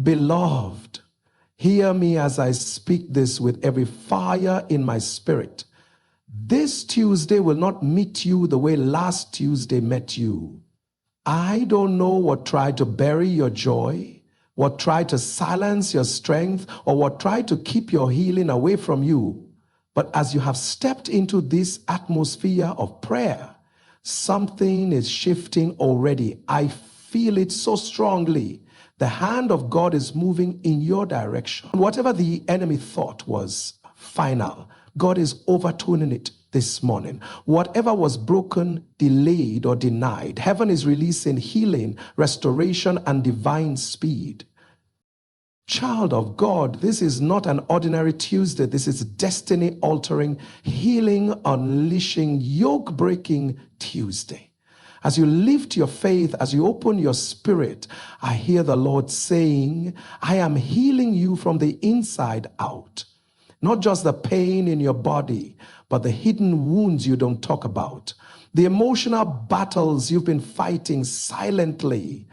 Beloved, hear me as I speak this with every fire in my spirit. This Tuesday will not meet you the way last Tuesday met you. I don't know what tried to bury your joy, what tried to silence your strength, or what tried to keep your healing away from you. But as you have stepped into this atmosphere of prayer, something is shifting already. I feel it so strongly. The hand of God is moving in your direction. Whatever the enemy thought was final, God is overturning it this morning. Whatever was broken, delayed, or denied, heaven is releasing healing, restoration, and divine speed. Child of God, this is not an ordinary Tuesday. This is destiny-altering, healing, unleashing, yoke-breaking Tuesday. As you lift your faith, as you open your spirit, I hear the Lord saying, I am healing you from the inside out. Not just the pain in your body, but the hidden wounds you don't talk about. The emotional battles you've been fighting silently.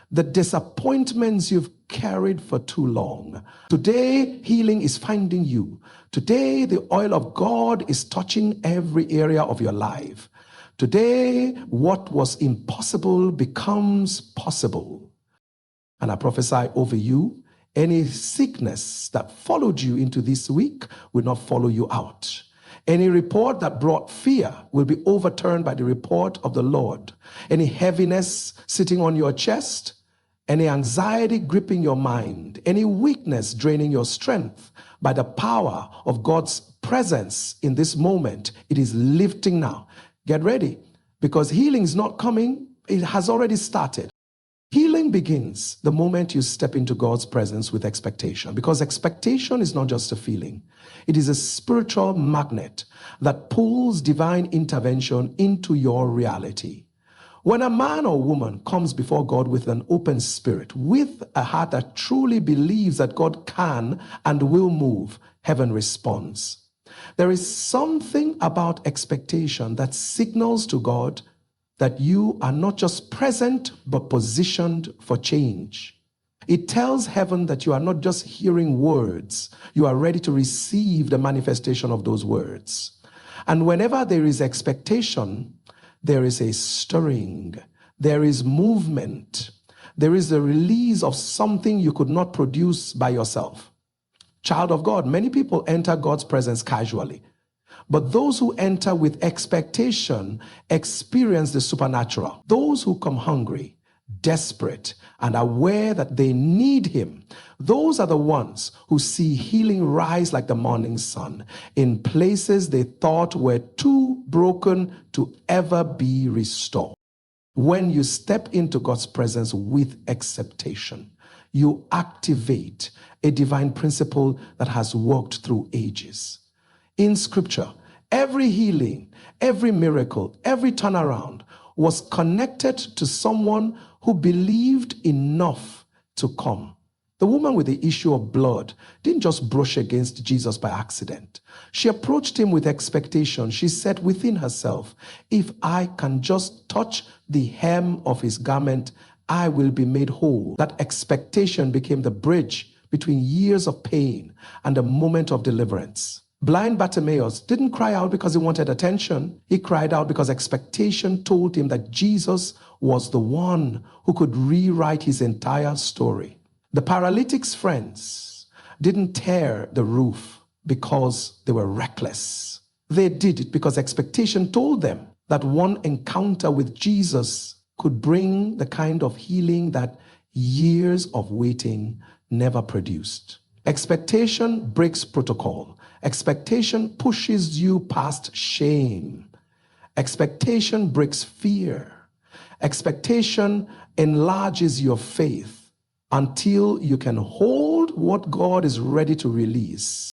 The disappointments you've carried for too long. Today, healing is finding you. Today, the oil of God is touching every area of your life. Today, what was impossible becomes possible. And I prophesy over you, any sickness that followed you into this week will not follow you out. Any report that brought fear will be overturned by the report of the Lord. Any heaviness sitting on your chest, any anxiety gripping your mind, any weakness draining your strength, by the power of God's presence in this moment, it is lifting now. Get ready, because healing is not coming. It has already started. Healing begins the moment you step into God's presence with expectation, because expectation is not just a feeling. It is a spiritual magnet that pulls divine intervention into your reality. When a man or woman comes before God with an open spirit, with a heart that truly believes that God can and will move, heaven responds. There is something about expectation that signals to God that you are not just present, but positioned for change. It tells heaven that you are not just hearing words, you are ready to receive the manifestation of those words. And whenever there is expectation, there is a stirring, there is movement, there is a release of something you could not produce by yourself. Child of God, many people enter God's presence casually, but those who enter with expectation experience the supernatural. Those who come hungry, desperate, and aware that they need Him, those are the ones who see healing rise like the morning sun in places they thought were too broken to ever be restored. When you step into God's presence with acceptation, you activate a divine principle that has worked through ages. In Scripture, every healing, every miracle, every turnaround was connected to someone who believed enough to come. The woman with the issue of blood didn't just brush against Jesus by accident. She approached him with expectation. She said within herself, if I can just touch the hem of his garment, I will be made whole. That expectation became the bridge between years of pain and a moment of deliverance. Blind Bartimaeus didn't cry out because he wanted attention. He cried out because expectation told him that Jesus was the one who could rewrite his entire story. The paralytic's friends didn't tear the roof because they were reckless. They did it because expectation told them that one encounter with Jesus could bring the kind of healing that years of waiting never produced. Expectation breaks protocol. Expectation pushes you past shame. Expectation breaks fear. Expectation enlarges your faith until you can hold what God is ready to release.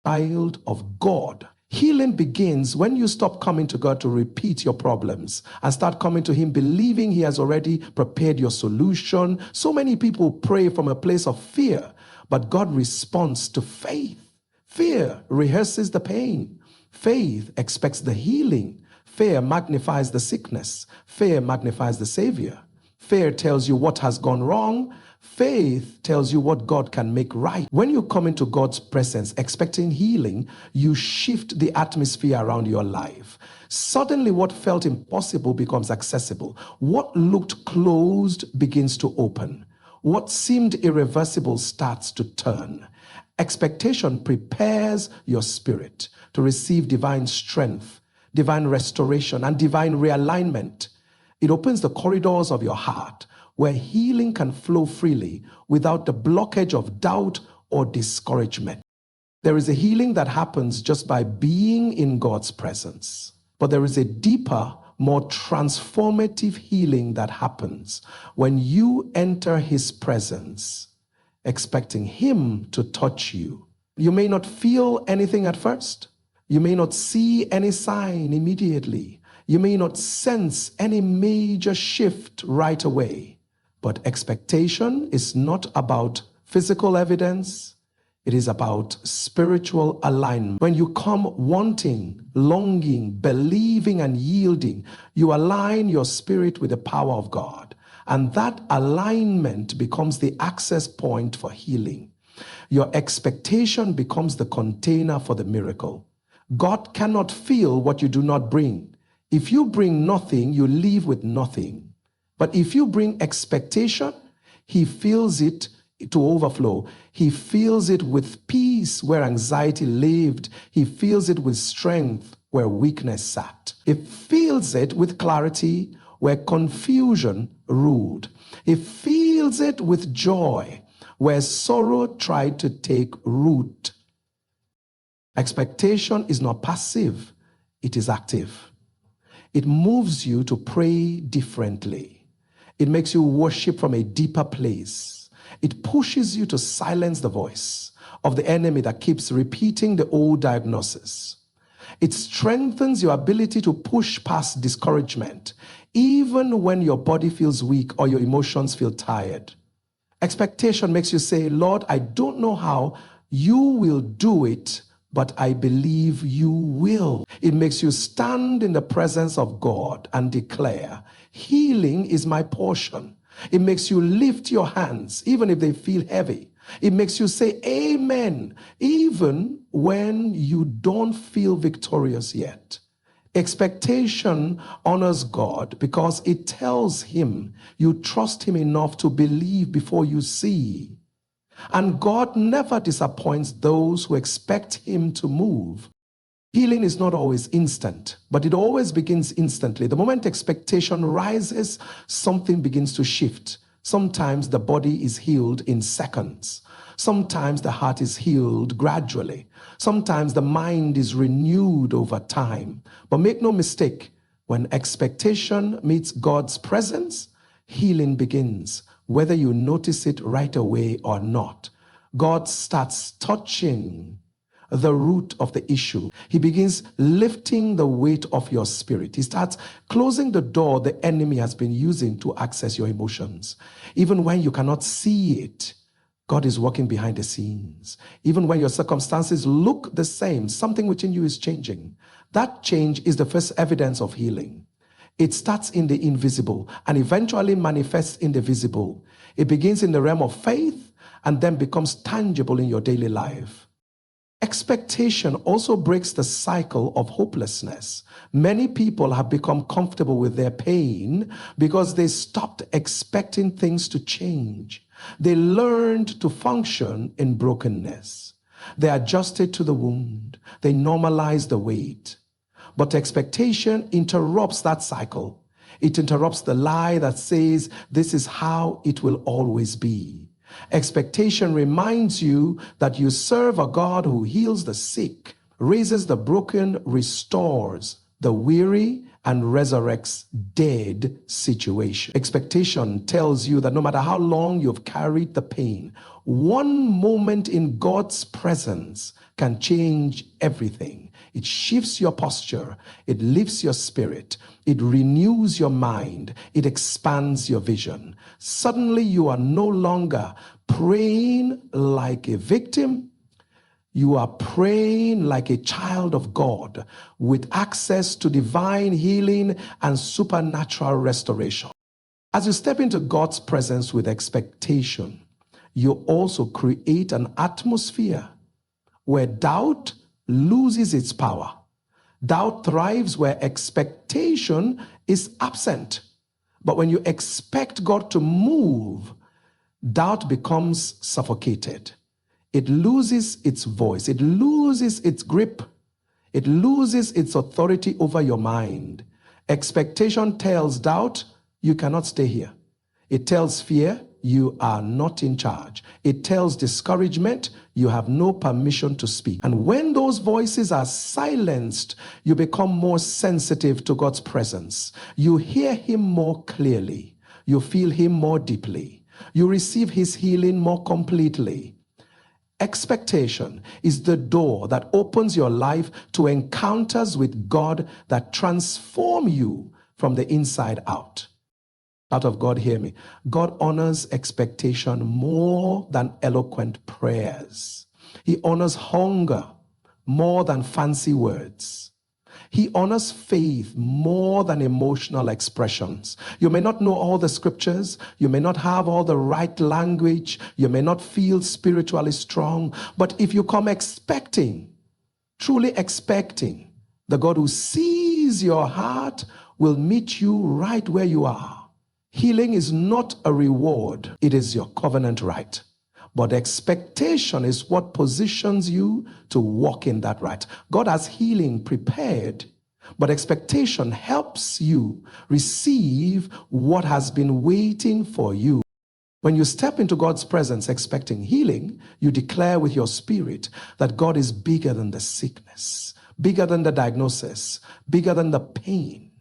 Child of God. Healing begins when you stop coming to God to repeat your problems and start coming to Him believing He has already prepared your solution. So many people pray from a place of fear, but God responds to faith. Fear rehearses the pain. Faith expects the healing. Fear magnifies the sickness. Fear magnifies the Savior. Fear tells you what has gone wrong. Faith tells you what God can make right. When you come into God's presence expecting healing, you shift the atmosphere around your life. Suddenly, what felt impossible becomes accessible. What looked closed begins to open. What seemed irreversible starts to turn. Expectation prepares your spirit to receive divine strength, divine restoration, and divine realignment. It opens the corridors of your heart where healing can flow freely without the blockage of doubt or discouragement. There is a healing that happens just by being in God's presence. But there is a deeper, more transformative healing that happens when you enter His presence, expecting Him to touch you. You may not feel anything at first. You may not see any sign immediately. You may not sense any major shift right away. But expectation is not about physical evidence. It is about spiritual alignment. When you come wanting, longing, believing, and yielding, you align your spirit with the power of God. And that alignment becomes the access point for healing. Your expectation becomes the container for the miracle. God cannot feel what you do not bring. If you bring nothing, you leave with nothing. But if you bring expectation, He fills it to overflow. He fills it with peace where anxiety lived. He fills it with strength where weakness sat. He fills it with clarity where confusion ruled. He fills it with joy where sorrow tried to take root. Expectation is not passive, it is active. It moves you to pray differently. It makes you worship from a deeper place. It pushes you to silence the voice of the enemy that keeps repeating the old diagnosis. It strengthens your ability to push past discouragement, even when your body feels weak or your emotions feel tired. Expectation makes you say, Lord, I don't know how you will do it, but I believe you will. It makes you stand in the presence of God and declare, healing is my portion. It makes you lift your hands, even if they feel heavy. It makes you say amen, even when you don't feel victorious yet. Expectation honors God because it tells Him you trust Him enough to believe before you see. And God never disappoints those who expect Him to move. Healing is not always instant, but it always begins instantly. The moment expectation rises, something begins to shift. Sometimes the body is healed in seconds. Sometimes the heart is healed gradually. Sometimes the mind is renewed over time. But make no mistake, when expectation meets God's presence, healing begins, whether you notice it right away or not. God starts touching the root of the issue. He begins lifting the weight of your spirit. He starts closing the door the enemy has been using to access your emotions. Even when you cannot see it, God is working behind the scenes. Even when your circumstances look the same, something within you is changing. That change is the first evidence of healing. It starts in the invisible and eventually manifests in the visible. It begins in the realm of faith and then becomes tangible in your daily life. Expectation also breaks the cycle of hopelessness. Many people have become comfortable with their pain because they stopped expecting things to change. They learned to function in brokenness. They adjusted to the wound. They normalized the weight. But expectation interrupts that cycle. It interrupts the lie that says this is how it will always be. Expectation reminds you that you serve a God who heals the sick, raises the broken, restores the weary, and resurrects dead situations. Expectation tells you that no matter how long you've carried the pain, one moment in God's presence can change everything. It shifts your posture. It lifts your spirit. It renews your mind. It expands your vision. Suddenly you are no longer praying like a victim. You are praying like a child of God with access to divine healing and supernatural restoration. As you step into God's presence with expectation, you also create an atmosphere where doubt loses its power. Doubt thrives where expectation is absent. But when you expect God to move, doubt becomes suffocated. It loses its voice. It loses its grip. It loses its authority over your mind. Expectation tells doubt, you cannot stay here. It tells fear, you are not in charge. It tells discouragement, you have no permission to speak. And when those voices are silenced, you become more sensitive to God's presence. You hear him more clearly. You feel him more deeply. You receive his healing more completely. Expectation is the door that opens your life to encounters with God that transform you from the inside out. Out of God, hear me. God honors expectation more than eloquent prayers. He honors hunger more than fancy words. He honors faith more than emotional expressions. You may not know all the scriptures. You may not have all the right language. You may not feel spiritually strong. But if you come expecting, truly expecting, the God who sees your heart will meet you right where you are. Healing is not a reward. It is your covenant right. But expectation is what positions you to walk in that right. God has healing prepared, but expectation helps you receive what has been waiting for you. When you step into God's presence expecting healing, you declare with your spirit that God is bigger than the sickness, bigger than the diagnosis, bigger than the pain,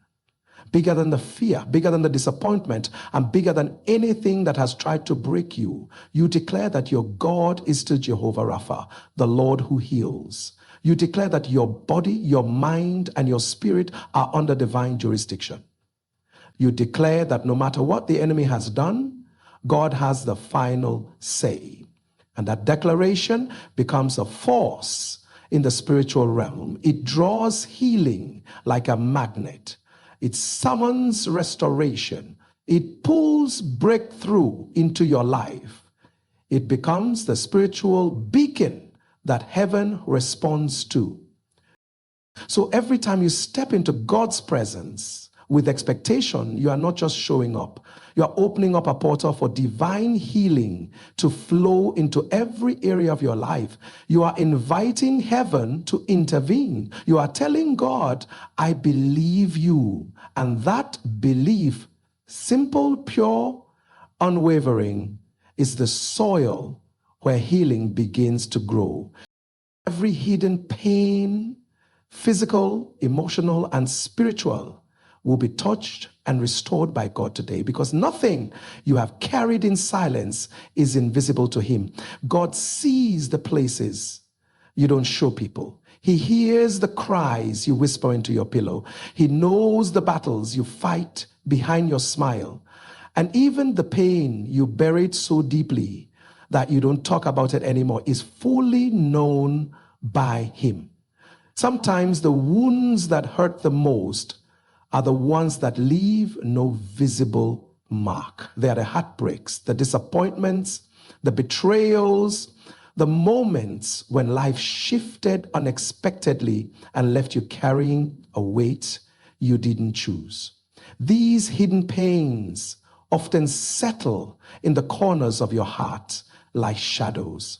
bigger than the fear, bigger than the disappointment, and bigger than anything that has tried to break you. You declare that your God is still Jehovah Rapha, the Lord who heals. You declare that your body, your mind, and your spirit are under divine jurisdiction. You declare that no matter what the enemy has done, God has the final say. And that declaration becomes a force in the spiritual realm. It draws healing like a magnet. It summons restoration. It pulls breakthrough into your life. It becomes the spiritual beacon that heaven responds to. So every time you step into God's presence with expectation, you are not just showing up. You are opening up a portal for divine healing to flow into every area of your life. You are inviting heaven to intervene. You are telling God, I believe you. And that belief, simple, pure, unwavering, is the soil where healing begins to grow. Every hidden pain, physical, emotional, and spiritual, will be touched and restored by God today, because nothing you have carried in silence is invisible to him. God sees the places you don't show people. He hears the cries you whisper into your pillow. He knows the battles you fight behind your smile. And even the pain you buried so deeply that you don't talk about it anymore is fully known by him. Sometimes the wounds that hurt the most are the ones that leave no visible mark. They are the heartbreaks, the disappointments, the betrayals, the moments when life shifted unexpectedly and left you carrying a weight you didn't choose. These hidden pains often settle in the corners of your heart like shadows,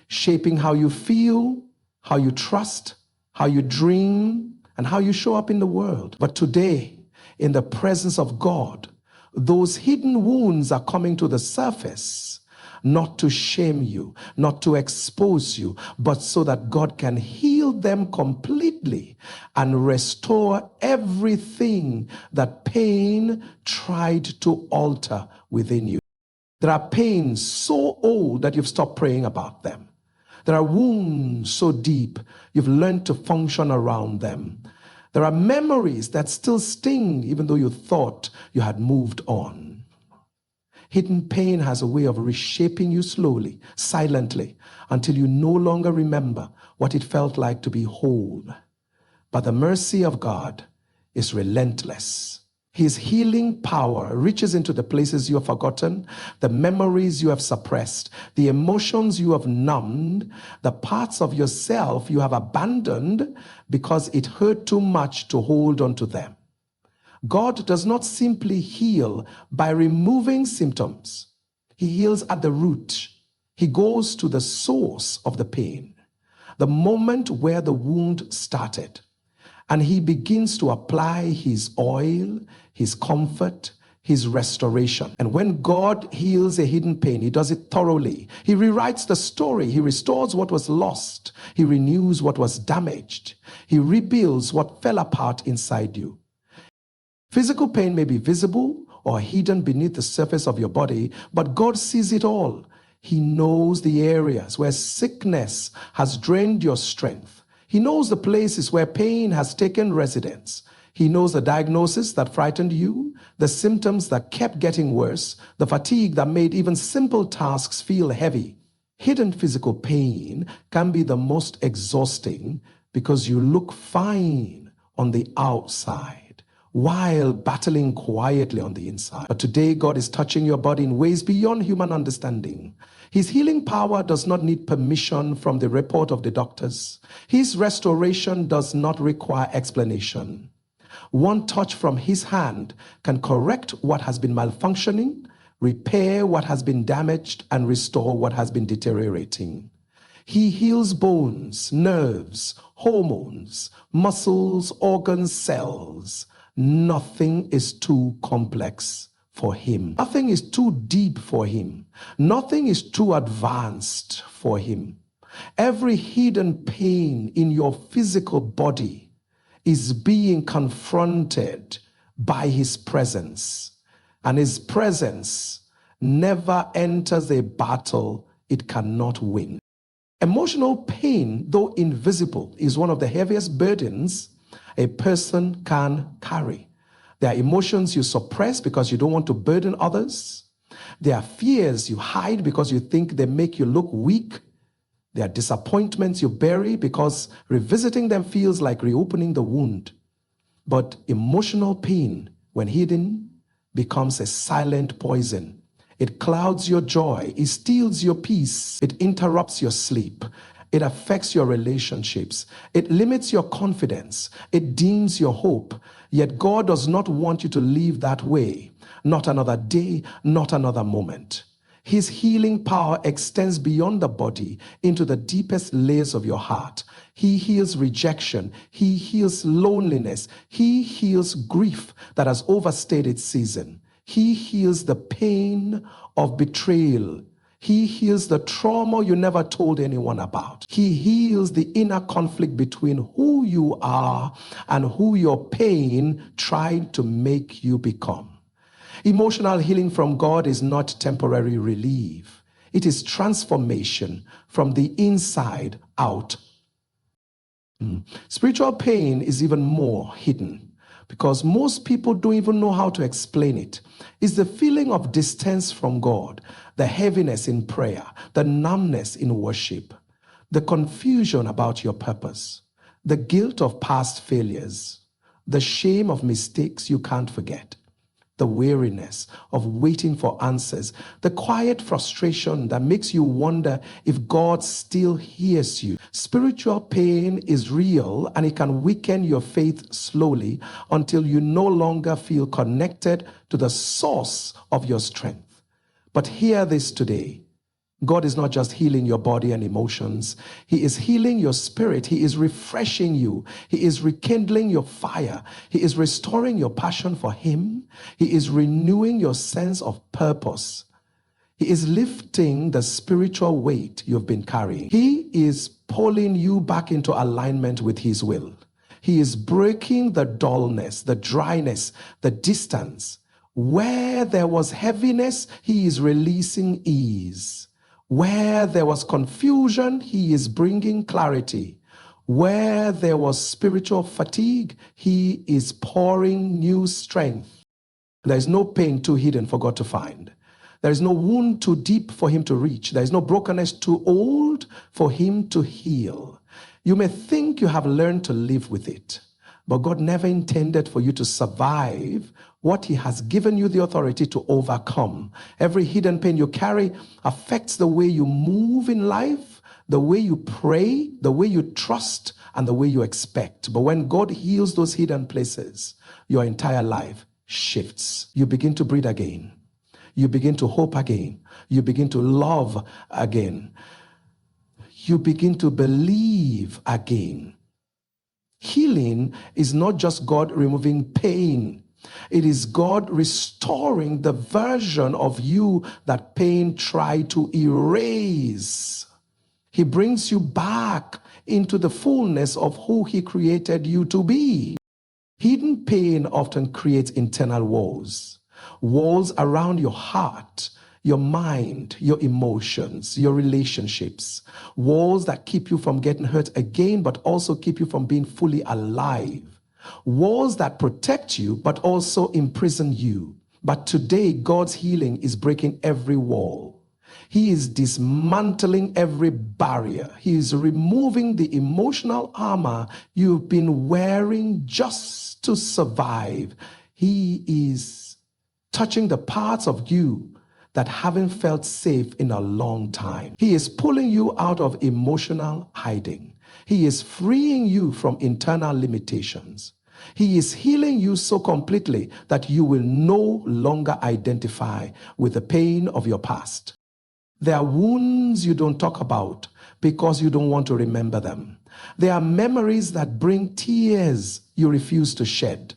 shaping how you feel, how you trust, how you dream, and how you show up in the world. But today, in the presence of God, those hidden wounds are coming to the surface, not to shame you, not to expose you, but so that God can heal them completely and restore everything that pain tried to alter within you. There are pains so old that you've stopped praying about them. There are wounds so deep, you've learned to function around them. There are memories that still sting even though you thought you had moved on. Hidden pain has a way of reshaping you slowly, silently, until you no longer remember what it felt like to be whole. But the mercy of God is relentless. His healing power reaches into the places you have forgotten, the memories you have suppressed, the emotions you have numbed, the parts of yourself you have abandoned because it hurt too much to hold on to them. God does not simply heal by removing symptoms. He heals at the root. He goes to the source of the pain, the moment where the wound started. And he begins to apply his oil, his comfort, his restoration. And when God heals a hidden pain, he does it thoroughly. He rewrites the story. He restores what was lost. He renews what was damaged. He rebuilds what fell apart inside you. Physical pain may be visible or hidden beneath the surface of your body, but God sees it all. He knows the areas where sickness has drained your strength. He knows the places where pain has taken residence. He knows the diagnosis that frightened you, the symptoms that kept getting worse, the fatigue that made even simple tasks feel heavy. Hidden physical pain can be the most exhausting because you look fine on the outside while battling quietly on the inside. But today, God is touching your body in ways beyond human understanding. His healing power does not need permission from the report of the doctors. His restoration does not require explanation. One touch from his hand can correct what has been malfunctioning, repair what has been damaged, and restore what has been deteriorating. He heals bones, nerves, hormones, muscles, organs, cells. Nothing is too complex for him. Nothing is too deep for him. Nothing is too advanced for him. Every hidden pain in your physical body is being confronted by his presence. And his presence never enters a battle it cannot win. Emotional pain, though invisible, is one of the heaviest burdens a person can carry. There are emotions you suppress because you don't want to burden others. There are fears you hide because you think they make you look weak. There are disappointments you bury because revisiting them feels like reopening the wound. But emotional pain, when hidden, becomes a silent poison. It clouds your joy. It steals your peace. It interrupts your sleep. It affects your relationships. It limits your confidence. It dims your hope. Yet God does not want you to live that way. Not another day, not another moment. His healing power extends beyond the body into the deepest layers of your heart. He heals rejection. He heals loneliness. He heals grief that has overstayed its season. He heals the pain of betrayal. He heals the trauma you never told anyone about. He heals the inner conflict between who you are and who your pain tried to make you become. Emotional healing from God is not temporary relief. It is transformation from the inside out. Spiritual pain is even more hidden because most people don't even know how to explain it. It's the feeling of distance from God, the heaviness in prayer, the numbness in worship, the confusion about your purpose, the guilt of past failures, the shame of mistakes you can't forget, the weariness of waiting for answers, the quiet frustration that makes you wonder if God still hears you. Spiritual pain is real and it can weaken your faith slowly until you no longer feel connected to the source of your strength. But hear this today. God is not just healing your body and emotions. He is healing your spirit. He is refreshing you. He is rekindling your fire. He is restoring your passion for Him. He is renewing your sense of purpose. He is lifting the spiritual weight you've been carrying. He is pulling you back into alignment with His will. He is breaking the dullness, the dryness, the distance. Where there was heaviness, He is releasing ease. Where there was confusion, He is bringing clarity. Where there was spiritual fatigue, He is pouring new strength. There is no pain too hidden for God to find. There is no wound too deep for Him to reach. There is no brokenness too old for Him to heal. You may think you have learned to live with it, but God never intended for you to survive what he has given you the authority to overcome. Every hidden pain you carry affects the way you move in life, the way you pray, the way you trust, and the way you expect. But when God heals those hidden places, your entire life shifts. You begin to breathe again. You begin to hope again. You begin to love again. You begin to believe again. Healing is not just God removing pain. It is God restoring the version of you that pain tried to erase. He brings you back into the fullness of who he created you to be. Hidden pain often creates internal walls. Walls around your heart, your mind, your emotions, your relationships. Walls that keep you from getting hurt again, but also keep you from being fully alive. Walls that protect you, but also imprison you. But today, God's healing is breaking every wall. He is dismantling every barrier. He is removing the emotional armor you've been wearing just to survive. He is touching the parts of you that haven't felt safe in a long time. He is pulling you out of emotional hiding. He is freeing you from internal limitations. He is healing you so completely that you will no longer identify with the pain of your past. There are wounds you don't talk about because you don't want to remember them. There are memories that bring tears you refuse to shed.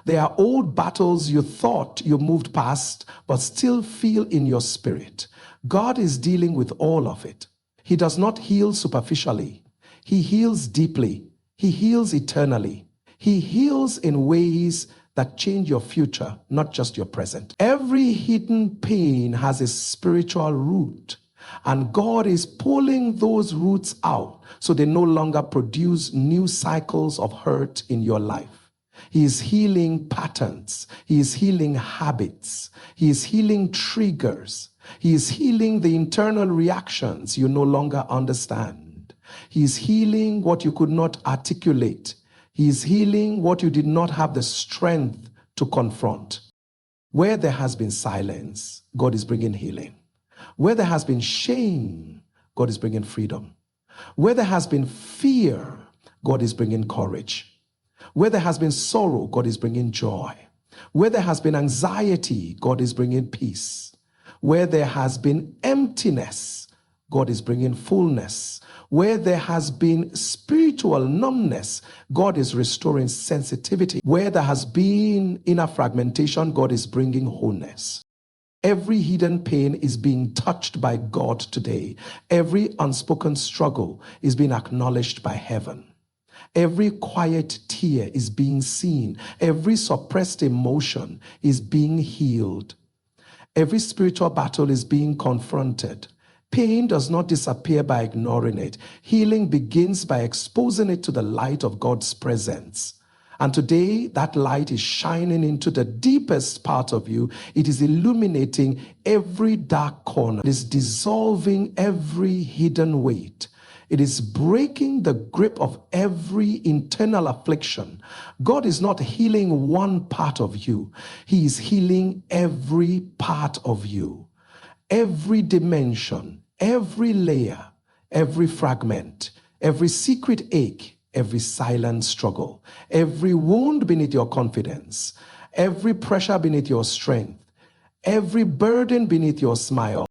There are old battles you thought you moved past but still feel in your spirit. God is dealing with all of it. He does not heal superficially. He heals deeply. He heals eternally. He heals in ways that change your future, not just your present. Every hidden pain has a spiritual root, and God is pulling those roots out so they no longer produce new cycles of hurt in your life. He is healing patterns. He is healing habits. He is healing triggers. He is healing the internal reactions you no longer understand. He is healing what you could not articulate. He is healing what you did not have the strength to confront. Where there has been silence, God is bringing healing. Where there has been shame, God is bringing freedom. Where there has been fear, God is bringing courage. Where there has been sorrow, God is bringing joy. Where there has been anxiety, God is bringing peace. Where there has been emptiness, God is bringing fullness. Where there has been spiritual numbness, God is restoring sensitivity. Where there has been inner fragmentation, God is bringing wholeness. Every hidden pain is being touched by God today. Every unspoken struggle is being acknowledged by heaven. Every quiet tear is being seen. Every suppressed emotion is being healed. Every spiritual battle is being confronted. Pain does not disappear by ignoring it. Healing begins by exposing it to the light of God's presence. And today, that light is shining into the deepest part of you. It is illuminating every dark corner. It is dissolving every hidden weight. It is breaking the grip of every internal affliction. God is not healing one part of you. He is healing every part of you. Every dimension, every layer, every fragment, every secret ache, every silent struggle, every wound beneath your confidence, every pressure beneath your strength, every burden beneath your smile.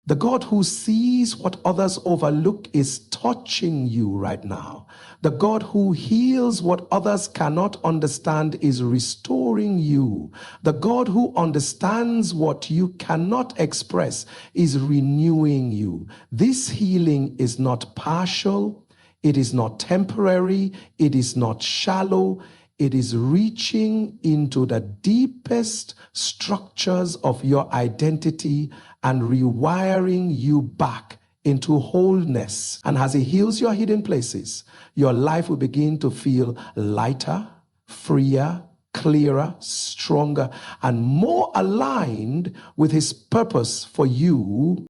The God who sees what others overlook is touching you right now. The God who heals what others cannot understand is restoring you. The God who understands what you cannot express is renewing you. This healing is not partial. It is not temporary. It is not shallow. It is reaching into the deepest structures of your identity and rewiring you back into wholeness. And as he heals your hidden places, your life will begin to feel lighter, freer, clearer, stronger, and more aligned with his purpose for you